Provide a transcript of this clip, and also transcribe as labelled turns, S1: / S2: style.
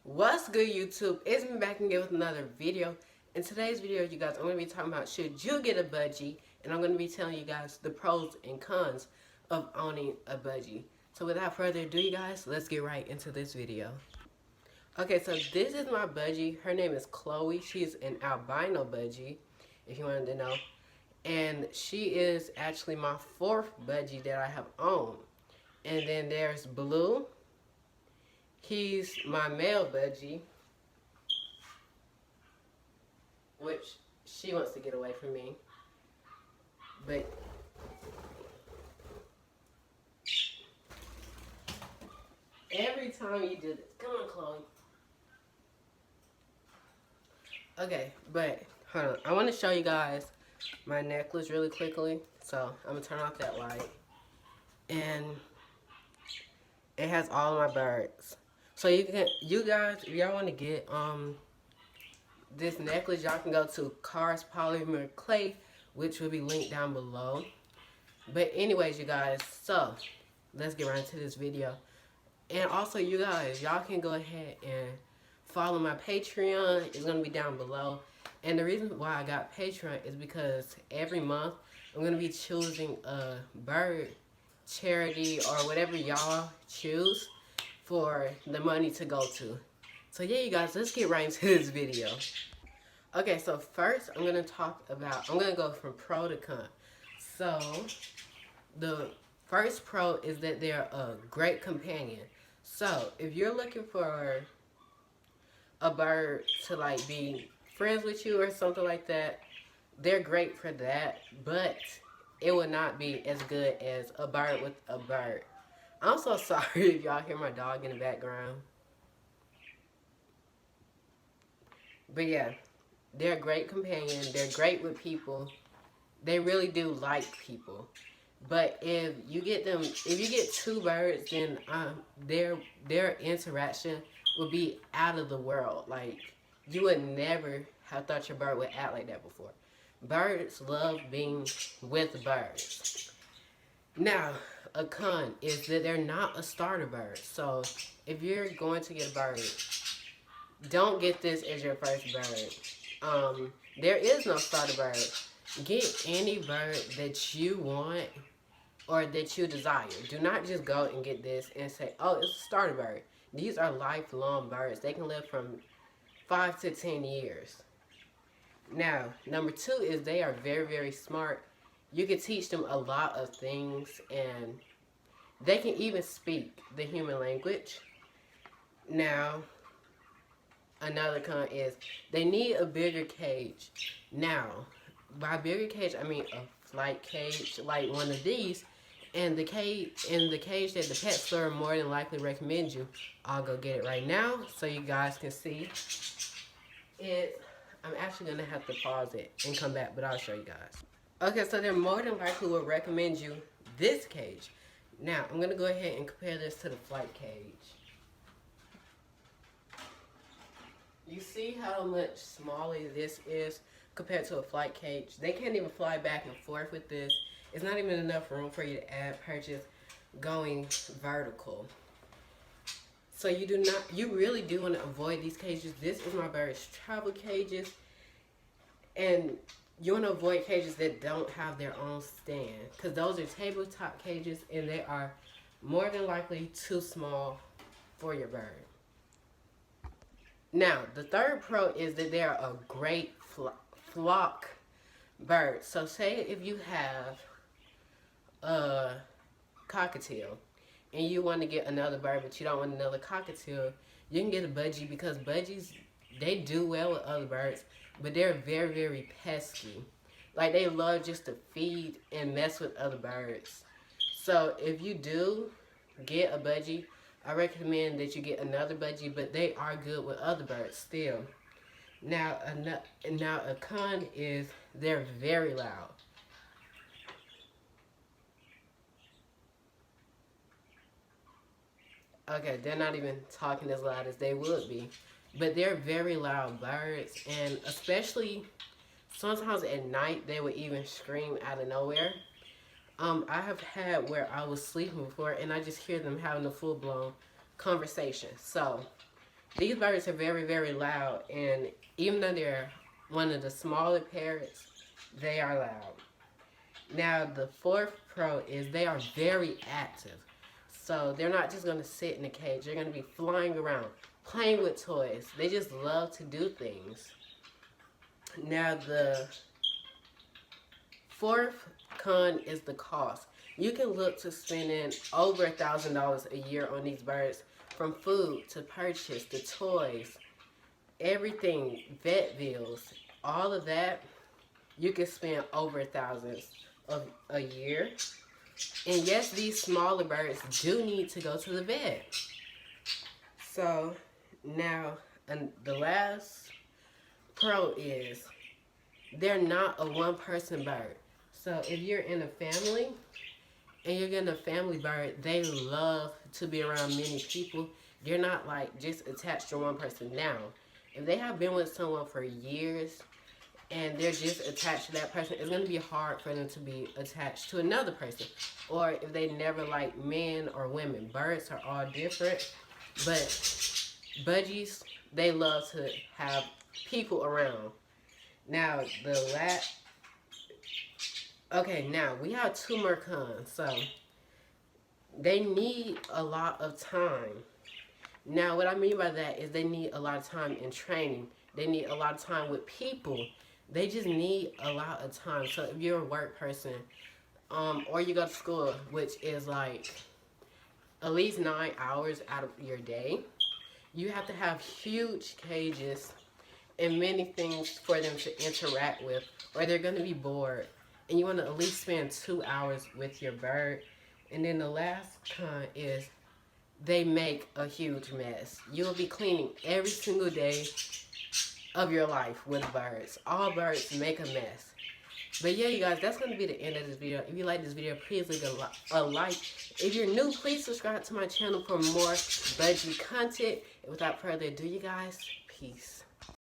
S1: What's good, YouTube? It's me back again with another video. In today's video, you guys, I'm going to be talking about should you get a budgie, and I'm going to be telling you guys the pros and cons of owning a budgie. So without further ado, you guys, let's get right into this video. Okay, so this is my budgie. Her name is Chloe. She's an albino budgie, if you wanted to know. And she is actually my fourth budgie that I have owned. And then there's Blue. He's my male budgie, which she wants to get away from me. But every time you do this, come on, Chloe. Okay, but hold on. I want to show you guys my necklace really quickly. So I'm gonna turn off that light, and it has all of my birds. So you guys, if y'all want to get this necklace, y'all can go to Cars Polymer Clay, which will be linked down below. But anyways, you guys, so let's get right into this video. And also, you guys, y'all can go ahead and follow my Patreon. It's gonna be down below. And the reason why I got Patreon is because every month I'm gonna be choosing a bird charity or whatever y'all choose for the money to go to. So yeah, you guys, let's get right into this video. Okay, so first I'm gonna go from pro to con. So the first pro is that they're a great companion. So if you're looking for a bird to like be friends with you or something like that, they're great for that, but it would not be as good as a bird with a bird. I'm so sorry if y'all hear my dog in the background. But yeah, they're a great companion. They're great with people. They really do like people. But if you get two birds, then their interaction will be out of the world. Like, you would never have thought your bird would act like that before. Birds love being with birds. Now, a con is that they're not a starter bird. So if you're going to get a bird, don't get this as your first bird. There is no starter bird. Get any bird that you want or that you desire. Do not just go and get this and say, oh, it's a starter bird. These are lifelong birds. They can live from 5 to 10 years. Now, number two is they are very, very smart. You can teach them a lot of things, and they can even speak the human language. Now, another con is they need a bigger cage. Now, by bigger cage, I mean a flight cage like one of these, and the cage that the pet store more than likely recommends you. I'll go get it right now so you guys can see it. I'm actually gonna have to pause it and come back, but I'll show you guys. Okay, so they more than likely will recommend you this cage. Now, I'm going to go ahead and compare this to the flight cage. You see how much smaller this is compared to a flight cage? They can't even fly back and forth with this. It's not even enough room for you to purchase going vertical. So you really do want to avoid these cages. This is my bird's travel cages. And you want to avoid cages that don't have their own stand, because those are tabletop cages and they are more than likely too small for your bird. Now, the third pro is that they are a great flock bird. So say if you have a cockatiel and you want to get another bird but you don't want another cockatiel, you can get a budgie, because budgies, they do well with other birds, but they're very, very pesky. Like, they love just to feed and mess with other birds. So if you do get a budgie, I recommend that you get another budgie, but they are good with other birds still. Now a con is they're very loud. Okay, they're not even talking as loud as they would be. But they're very loud birds, and especially sometimes at night they would even scream out of nowhere. I have had where I was sleeping before and I just hear them having a full-blown conversation. So These birds are very, very loud, and even though they're one of the smaller parrots, they are loud. Now, the fourth pro is they are very active. So they're not just going to sit in a cage. They're going to be flying around, playing with toys. They just love to do things. Now, the fourth con is the cost. You can look to spending over $1,000 a year on these birds, from food to purchase to toys, everything, vet bills, all of that. You can spend over $1,000 a year. And yes, these smaller birds do need to go to the vet. So now, and the last pro is they're not a one-person bird. So if you're in a family and you're getting a family bird, they love to be around many people. They're not like just attached to one person. Now, if they have been with someone for years and they're just attached to that person, it's going to be hard for them to be attached to another person. Or if they never like men or women. Birds are all different. But budgies, they love to have people around. Now, okay, now we have two more cons. So, they need a lot of time. Now, what I mean by that is they need a lot of time in training. They need a lot of time with people. They just need a lot of time. So if you're a work person, or you go to school, which is like at least 9 hours out of your day, you have to have huge cages and many things for them to interact with, or they're going to be bored. And you want to at least spend 2 hours with your bird. And then the last con is they make a huge mess. You'll be cleaning every single day of your life with birds. All birds make a mess. But yeah, you guys, that's going to be the end of this video. If you like this video, please leave a like. If you're new, please subscribe to my channel for more budgie content. And without further ado, you guys, peace.